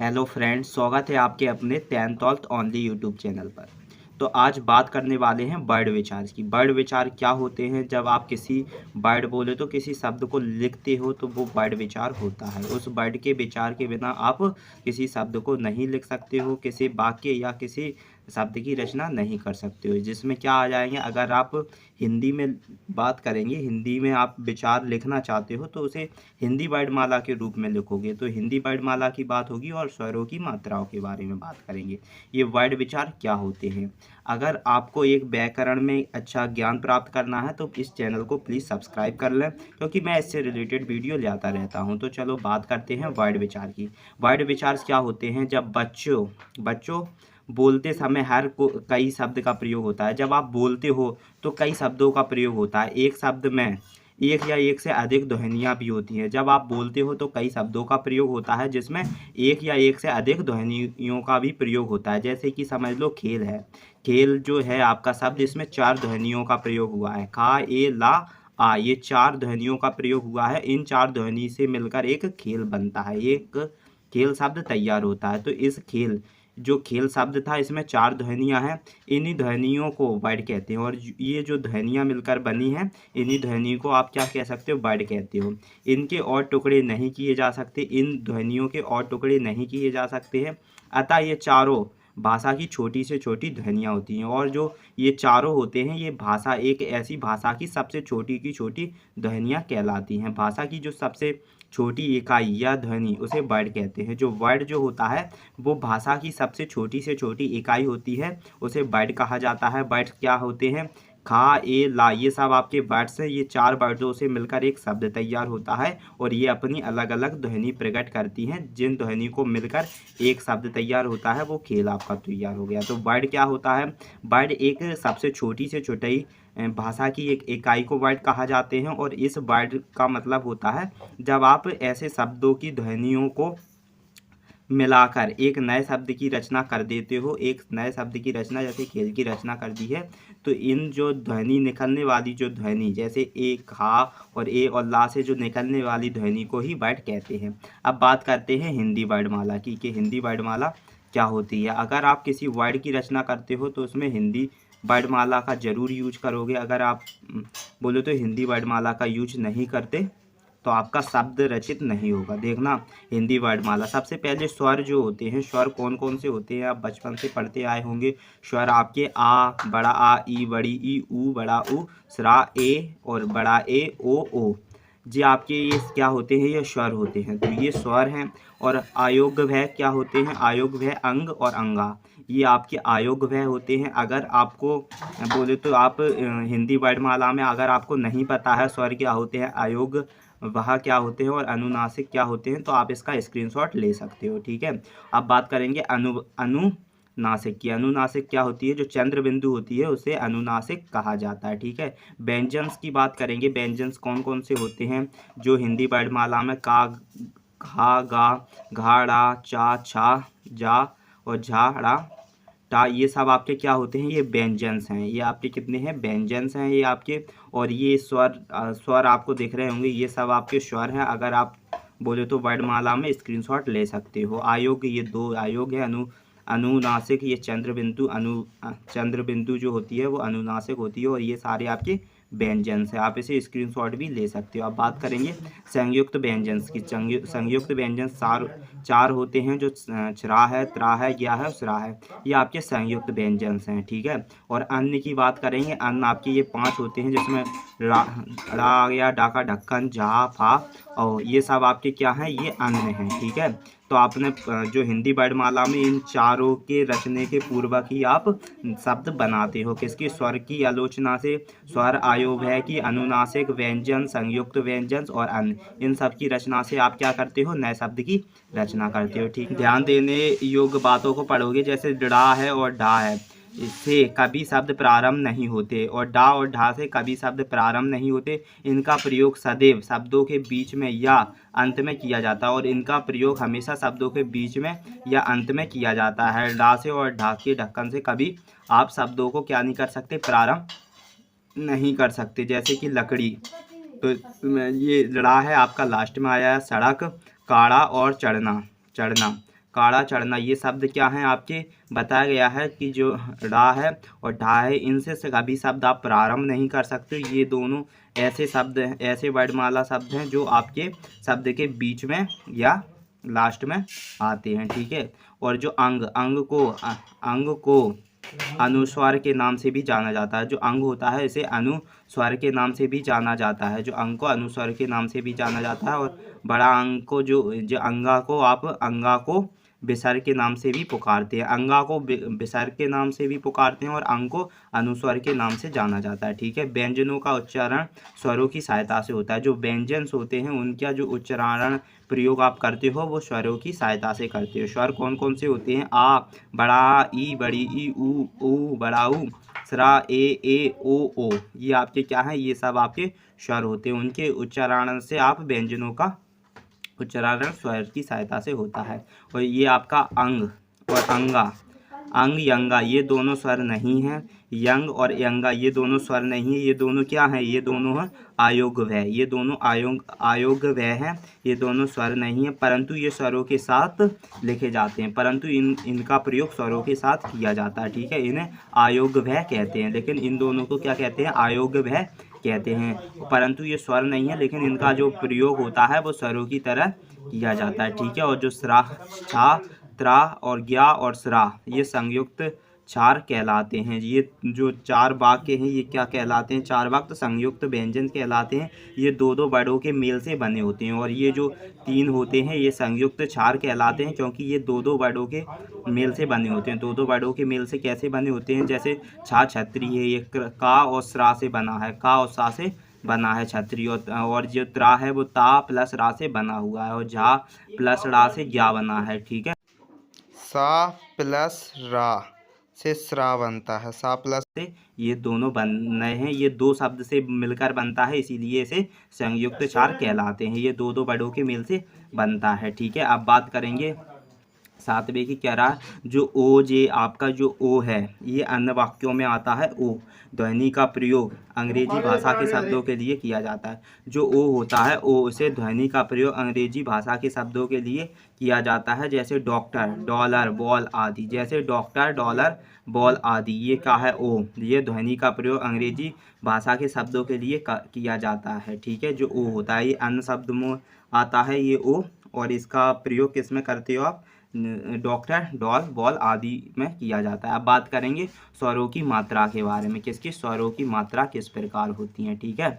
Hello friends, स्वागत है आपके अपने 10th ओनली यूट्यूब चैनल पर। तो आज बात करने वाले हैं वर्ड विचार की। वर्ड विचार क्या होते हैं? जब आप किसी वर्ड बोले तो किसी शब्द को लिखते हो तो वो वर्ड विचार होता है। उस वर्ड के विचार के बिना आप किसी शब्द को नहीं लिख सकते हो, किसी वाक्य या किसी शब्द की रचना नहीं कर सकते हो। जिसमें क्या आ जाएंगे, अगर आप हिंदी में बात करेंगे, हिंदी में आप विचार लिखना चाहते हो तो उसे हिंदी वर्णमाला के रूप में लिखोगे। तो हिंदी वर्णमाला की बात होगी और स्वरों की मात्राओं के बारे में बात करेंगे। ये वर्ड विचार क्या होते हैं? अगर आपको एक व्याकरण में अच्छा ज्ञान प्राप्त करना है तो इस चैनल को प्लीज़ सब्सक्राइब कर लें, क्योंकि मैं इससे रिलेटेड वीडियो लाता रहता हूं। तो चलो बात करते हैं वर्ड विचार की। वर्ड विचार क्या होते हैं? जब बच्चों बोलते समय कई शब्द का प्रयोग होता है। जब आप बोलते हो तो कई शब्दों का प्रयोग होता है। एक शब्द में एक या एक से अधिक ध्वनियाँ भी होती हैं। जब आप बोलते हो तो कई शब्दों का प्रयोग होता है, जिसमें एक या एक से अधिक ध्वनियों का भी प्रयोग होता है। जैसे कि समझ लो खेल है। खेल जो है आपका शब्द, इसमें 4 ध्वनियों का प्रयोग हुआ है। खा, ए, ला, आ, ये 4 ध्वनियों का प्रयोग हुआ है। इन 4 ध्वनि से मिलकर एक खेल बनता है, एक खेल शब्द तैयार होता है। तो इस खेल जो खेल शब्द था, इसमें 4 ध्वनियाँ हैं। इन्हीं ध्वनियों को वर्ड कहते हैं, और ये जो ध्वनियाँ मिलकर बनी हैं, इन्हीं ध्वनि को आप क्या कह सकते हो? वर्ड कहते हो। इनके और टुकड़े नहीं किए जा सकते, इन ध्वनियों के और टुकड़े नहीं किए जा सकते हैं। अतः ये चारों भाषा की छोटी से छोटी ध्वनियाँ होती हैं, और जो ये चारों होते हैं, ये भाषा एक ऐसी भाषा की सबसे छोटी की छोटी ध्वनियाँ कहलाती हैं। भाषा की जो सबसे छोटी इकाई या ध्वनि, उसे वर्ड कहते हैं। जो वर्ड जो होता है वो भाषा की सबसे छोटी से छोटी इकाई होती है, उसे वर्ड कहा जाता है। वर्ड क्या होते हैं? खा, ए, ला, ये सब आपके वर्ड्स हैं। ये 4 वर्डों से मिलकर एक शब्द तैयार होता है, और ये अपनी अलग अलग ध्वनि प्रकट करती हैं। जिन ध्वनि को मिलकर एक शब्द तैयार होता है, वो खेल आपका तैयार हो गया। तो वर्ड क्या होता है? वर्ड एक सबसे छोटी से छोटी भाषा की एक इकाई को वर्ड कहा जाते हैं, और इस वर्ड का मतलब होता है जब आप ऐसे शब्दों की ध्वनियों को मिलाकर एक नए शब्द की रचना कर देते हो। एक नए शब्द की रचना, जैसे खेल की रचना कर दी है, तो इन जो ध्वनि निकलने वाली जो ध्वनि, जैसे ए, खा और ए और ला से जो निकलने वाली ध्वनि को ही वर्ड कहते हैं। अब बात करते हैं हिंदी वर्णमाला की, कि हिंदी वर्णमाला क्या होती है। अगर आप किसी वर्ड की रचना करते हो तो उसमें हिंदी वर्णमाला का ज़रूर यूज करोगे। अगर आप बोलो तो हिंदी वर्णमाला का यूज नहीं करते तो आपका शब्द रचित नहीं होगा। देखना, हिंदी वर्णमाला सबसे पहले स्वर जो होते हैं, स्वर कौन कौन से होते हैं? आप बचपन से पढ़ते आए होंगे। स्वर आपके आ, बड़ा आ, ई, बड़ी ई, ऊ, बड़ा ऊ, सरा, ए और बड़ा ए, ओ। जी आपके ये क्या होते हैं? ये स्वर होते हैं। तो ये स्वर हैं। और आयोगव्य क्या होते हैं? आयोगव्य अंग और अंगा, ये आपके आयोगव्य होते हैं। अगर आपको बोले तो आप हिंदी वर्णमाला में अगर आपको नहीं पता है स्वर क्या होते हैं, आयोग वह क्या होते हैं और अनुनासिक क्या होते हैं, तो आप इसका स्क्रीनशॉट ले सकते हो। ठीक है। अब बात करेंगे अनुनासिक की। अनुनासिक क्या होती है? जो चंद्र बिंदु होती है उसे अनुनासिक कहा जाता है। ठीक है। व्यंजन्स की बात करेंगे। व्यंजन्स कौन कौन से होते हैं जो हिंदी वर्णमाला में? का, घा, गा, घा, ड़ा, चा, छा, जा और झा, ड़ा, टा, ये सब आपके क्या होते हैं? ये व्यंजन्स हैं। ये आपके कितने हैं? व्यंजन्स हैं ये आपके। और ये स्वर आपको दिख रहे होंगे, ये सब आपके स्वर हैं। अगर आप बोले तो वर्णमाला में स्क्रीनशॉट ले सकते हो। आयोग, ये 2 आयोग है। अनुनासिक, ये चंद्र बिंदु जो होती है वो अनुनासिक होती है, और ये सारे आपके व्यंजन्स है। आप इसे स्क्रीनशॉट भी ले सकते हो। अब बात करेंगे संयुक्त व्यंजन्स की। संयुक्त व्यंजन चार होते हैं, जो छरा है, त्रा है, या है, उसरा है। ये आपके संयुक्त व्यंजन्स हैं। ठीक है। और अन्य की बात करेंगे। अन्य आपके ये 5 होते हैं, जिसमें रा आ गया, डा का ढक्कन, जा, फा, और ये सब आपके क्या हैं? ये अन्य हैं। ठीक है। तो आपने जो हिंदी वर्णमाला में इन चारों के रचने के पूर्वक ही आप शब्द बनाते हो। किसकी? स्वर की आलोचना से। स्वर, आयोग है कि अनुनासिक, व्यंजन, संयुक्त व्यंजन और अन्य, इन सब की रचना से आप क्या करते हो? नए शब्द की रचना करते हो। ठीक। ध्यान देने योग्य बातों को पढ़ोगे। जैसे डा है और ढा है, इससे कभी शब्द प्रारंभ नहीं होते, और डा और ढा से कभी शब्द प्रारंभ नहीं होते। इनका प्रयोग सदैव शब्दों के बीच में या अंत में किया जाता है, और इनका प्रयोग हमेशा शब्दों के बीच में या अंत में किया जाता है। डा से और ढा के ढक्कन से कभी आप शब्दों को क्या नहीं कर सकते? प्रारंभ नहीं कर सकते। जैसे कि लकड़ी, तो ये ड़ा है आपका लास्ट में आया है। सड़क, काढ़ा और चढ़ना, काढ़ा चढ़ना, ये शब्द क्या हैं आपके बताया गया है कि जो ड़ा है और ढा है, इनसे कभी शब्द आप प्रारंभ नहीं कर सकते। ये दोनों ऐसे शब्द हैं, ऐसे वर्णमाला शब्द हैं जो आपके शब्द के बीच में या लास्ट में आते हैं, ठीक है। और जो अंग को अनुस्वार के नाम से भी जाना जाता है। जो अंग होता है इसे अनुस्वार के नाम से भी जाना जाता है। जो अंग को अनुस्वार के नाम से भी जाना जाता है। और बड़ा अंग को जो अंगा को आप अंगा को विसर्ग के नाम से भी पुकारते हैं। अंगा को विसर्ग के नाम से भी पुकारते हैं और अंग को अनुस्वार के नाम से जाना जाता है, ठीक है। व्यंजनों का उच्चारण स्वरों की सहायता से होता है। जो व्यंजन होते हैं उनका जो उच्चारण प्रयोग आप करते हो वो स्वरों की सहायता से करते हो। स्वर कौन कौन से होते हैं? आ, बड़ा ई, बड़ी ई, ऊ बड़ा ऊ, सरा ए ओ। ये आपके क्या है? ये सब आपके स्वर होते हैं। उनके उच्चारण से आप व्यंजनों का उच्चारण स्वर की सहायता से होता है। और ये आपका अंग और अंगा, अंग यंगा, ये दोनों स्वर नहीं हैं। यंग और यंगा ये दोनों स्वर नहीं है। ये दोनों क्या हैं? ये दोनों हैं आयोगव्यय। ये दोनों आयोगव्यय हैं। ये दोनों स्वर नहीं है, परंतु ये स्वरों के साथ लिखे जाते हैं। परंतु इनका प्रयोग स्वरों के साथ किया जाता है, ठीक है। इन्हें आयोगव्यय कहते हैं, लेकिन इन दोनों को क्या कहते हैं? आयोगव्यय कहते हैं। परंतु ये स्वर नहीं है, लेकिन इनका जो प्रयोग होता है वो स्वरों की तरह किया जाता है, ठीक है। और जो स्रा, छा, त्रा और ज्ञा और स्रा ये संयुक्त क्षार कहलाते हैं। ये जो चार वाक्य हैं ये क्या कहलाते हैं? चार वाक्य संयुक्त व्यंजन कहलाते हैं। ये दो दो वर्णों के मेल से बने होते हैं। और ये जो तीन होते हैं ये संयुक्त क्षार कहलाते हैं, क्योंकि ये दो दो वर्णों के मेल से बने होते हैं। दो दो वर्णों के मेल से कैसे बने होते हैं? जैसे छा छत्री है, ये का और स्रा से बना है, का और सा से बना है छत्री। और जो त्रा है वो ता प्लस रा से बना हुआ है। और झा प्लस रा से ज्ञा बना है, ठीक है। सा प्लस रा से स्रा बनता है। सा प्लस से ये दोनों बने हैं। ये दो शब्द से मिलकर बनता है, इसीलिए इसे संयुक्त क्षार कहलाते हैं। ये दो दो वर्णों के मेल से बनता है, ठीक है। अब बात करेंगे सातवें की, क्या रहा? जो ओ जे आपका जो ओ है ये अन्य वाक्यों में आता है। ओ ध्वनि का प्रयोग अंग्रेजी भाषा के शब्दों के लिए किया जाता है। जो ओ होता है ओ उसे ध्वनि का प्रयोग अंग्रेजी भाषा के शब्दों के लिए किया जाता है, जैसे डॉक्टर, डॉलर, बॉल आदि। जैसे डॉक्टर, डॉलर, बॉल आदि ये क्या है? ओ। ये ध्वनि का प्रयोग अंग्रेजी भाषा के शब्दों के लिए किया जाता है, ठीक है। जो ओ होता है ये अन्य शब्द में आता है ये ओ, और इसका प्रयोग किस में करते हो आप? डॉक्टर, डॉल, बॉल आदि में किया जाता है। अब बात करेंगे स्वरों की मात्रा के बारे में। किसकी स्वरों की मात्रा किस प्रकार होती है, ठीक है।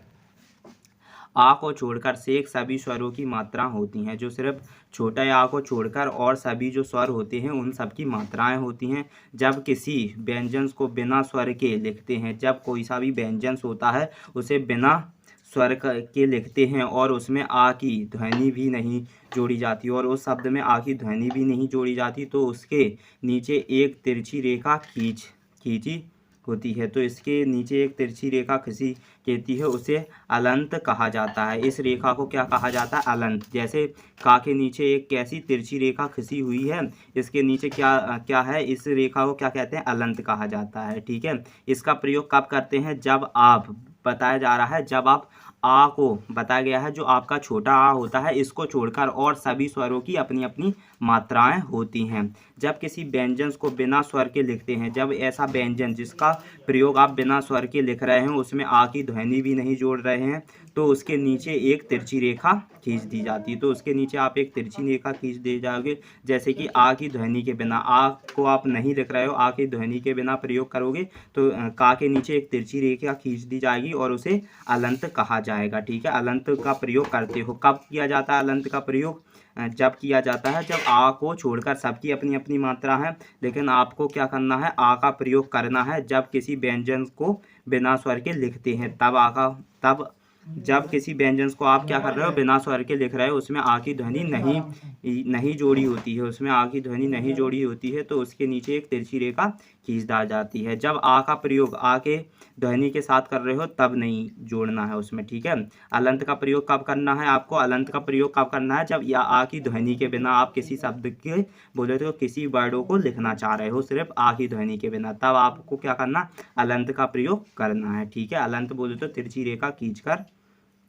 आ को छोड़कर शेष सभी स्वरों की मात्रा होती हैं। जो सिर्फ छोटा आ को छोड़कर और सभी जो स्वर होते हैं उन सब की मात्राएं होती हैं। जब किसी व्यंजन को बिना स्वर के लिखते हैं, जब कोई सा भी व्यंजन होता है उसे बिना स्वर के लिखते हैं और उसमें आ की ध्वनि भी नहीं जोड़ी जाती और उस शब्द में आ की ध्वनि भी नहीं जोड़ी जाती, तो उसके नीचे एक तिरछी रेखा खींची होती है। तो इसके नीचे एक तिरछी रेखा खींची कहती है, उसे अलंत कहा जाता है। इस रेखा को क्या कहा जाता है? अलंत। जैसे का के नीचे एक कैसी तिरछी रेखा खींची हुई है, इसके नीचे क्या है? इस रेखा को क्या कहते हैं? अलंत कहा जाता है, ठीक है। इसका प्रयोग कब करते हैं? जब आप बताया जा रहा है, जब आप आ को बताया गया है जो आपका छोटा आ होता है इसको छोड़कर और सभी स्वरों की अपनी अपनी मात्राएं होती हैं। जब किसी व्यंजन को बिना स्वर के लिखते हैं, जब ऐसा व्यंजन जिसका प्रयोग आप बिना स्वर के लिख रहे हैं उसमें आ की ध्वनि भी नहीं जोड़ रहे हैं, तो उसके नीचे एक तिरछी रेखा खींच दी जाती है। तो उसके नीचे आप एक तिरछी रेखा खींच दे जाओगे, जैसे कि आ की ध्वनि के बिना, आ को आप नहीं लिख रहे हो, आ की ध्वनि के बिना प्रयोग करोगे तो का के नीचे एक तिरछी रेखा खींच दी जाएगी और उसे अलंत कहा जाएगा, ठीक है। अलंत का प्रयोग करते हो। कब किया जाता है अलंत का प्रयोग? जब किया जाता है जब आ को छोड़कर सबकी अपनी अपनी मात्रा है, लेकिन आपको क्या करना है? आ का प्रयोग करना है जब किसी व्यंजन को बिना स्वर के लिखते हैं, तब जब किसी व्यंजन को आप क्या कर रहे हो? बिना स्वर के लिख रहे हो, उसमें आ की ध्वनि नहीं जोड़ी होती है, उसमें आ की ध्वनि नहीं जोड़ी होती है, तो उसके नीचे एक तिरछी रेखा खींच दी जाती है। जब आ का प्रयोग आ के ध्वनि के साथ कर रहे हो तब नहीं जोड़ना है उसमें, ठीक है। अलंत का प्रयोग कब करना है आपको? अलंत का प्रयोग कब करना है? जब या आ की ध्वनि के बिना आप किसी शब्द के बोले तो किसी वर्डों को लिखना चाह रहे हो सिर्फ आ की ध्वनि के बिना, तब आपको क्या करना? अलंत का प्रयोग करना है, ठीक है। अलंत बोले तो तिरछी रेखा खींचकर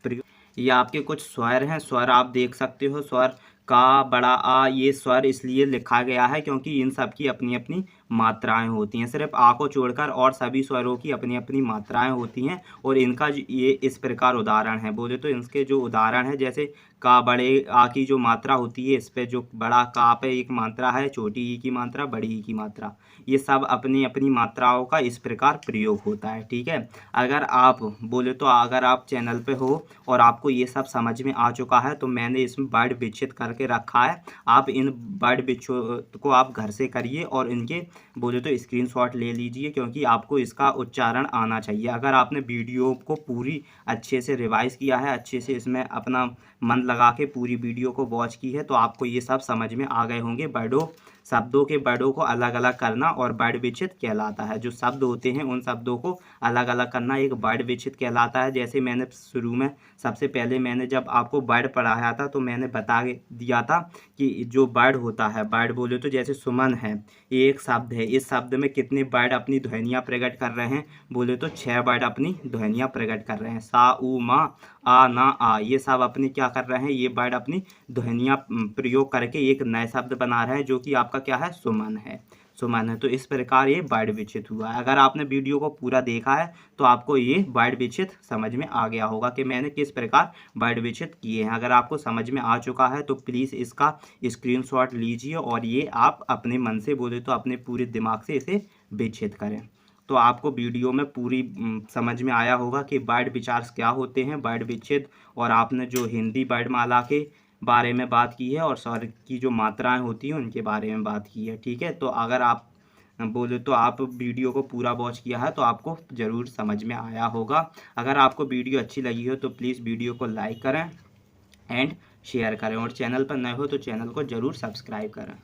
प्रयोग। ये आपके कुछ स्वर हैं, स्वर आप देख सकते हो। स्वर का, बड़ा आ, ये स्वर इसलिए लिखा गया है क्योंकि इन सब की अपनी अपनी मात्राएं होती हैं। सिर्फ आ को छोड़कर और सभी स्वरों की अपनी अपनी मात्राएं होती हैं और इनका ये इस प्रकार उदाहरण है। बोले तो इनके जो उदाहरण है, जैसे का, बड़े आ की जो मात्रा होती है, इस पे जो बड़ा का पे एक मात्रा है, छोटी ई की मात्रा, बड़ी ई की मात्रा, ये सब अपनी अपनी मात्राओं का इस प्रकार प्रयोग होता है। ठीक है, अगर आप बोले तो अगर आप चैनल पे हो और आपको ये सब समझ में आ चुका है तो मैंने इसमें वर्ड विच्छेद करके रखा है। आप इन वर्ड विच्छेद को आप घर से करिए और इनके बोले तो स्क्रीनशॉट ले लीजिए, क्योंकि आपको इसका उच्चारण आना चाहिए। अगर आपने वीडियो को पूरी अच्छे से रिवाइज किया है, अच्छे से इसमें अपना मन लगा के पूरी वीडियो को वॉच की है, तो आपको ये सब समझ में आ गए होंगे। शब्दों के वर्डों को अलग अलग करना और वर्ड विच्छेद कहलाता है। जो शब्द होते हैं उन शब्दों को अलग अलग करना एक वर्ड विच्छेद कहलाता है। जैसे मैंने शुरू में सबसे पहले मैंने जब आपको वर्ड पढ़ाया था तो मैंने बता दिया था कि जो वर्ड होता है, वर्ड बोले तो जैसे सुमन है, ये एक शब्द है। इस शब्द में कितने वर्ड अपनी ध्वनियाँ प्रकट कर रहे हैं, बोले तो 6 वर्ड अपनी ध्वनियाँ प्रकट कर रहे हैं। सा, उ, मा, आ, ना, आ, ये सब अपनी क्या कर रहे हैं, ये वर्ड अपनी ध्वनियाँ प्रयोग करके एक नए शब्द बना रहे हैं, जो कि आपका क्या है, सुमन है। सुमन है। तो इस प्रकार ये वर्ड विच्छेद हुआ है। अगर आपने वीडियो को पूरा देखा है तो आपको ये वर्ड विच्छेद समझ में आ गया होगा कि मैंने किस प्रकार वर्ड विच्छेद किए हैं। अगर आपको समझ में आ चुका है तो प्लीज़ इसका स्क्रीनशॉट लीजिए और ये आप अपने मन से, बोले तो अपने पूरे दिमाग से इसे विच्छेद करें। तो आपको वीडियो में पूरी समझ में आया होगा कि वर्ड विचार क्या होते हैं, वर्ड विच्छेद, और आपने जो हिंदी वर्णमाला के बारे में बात की है और स्वर की जो मात्राएं होती हैं उनके बारे में बात की है। ठीक है, तो अगर आप बोले तो आप वीडियो को पूरा वॉच किया है तो आपको ज़रूर समझ में आया होगा। अगर आपको वीडियो अच्छी लगी हो तो प्लीज़ वीडियो को लाइक करें एंड शेयर करें, और चैनल पर नए हो तो चैनल को ज़रूर सब्सक्राइब करें।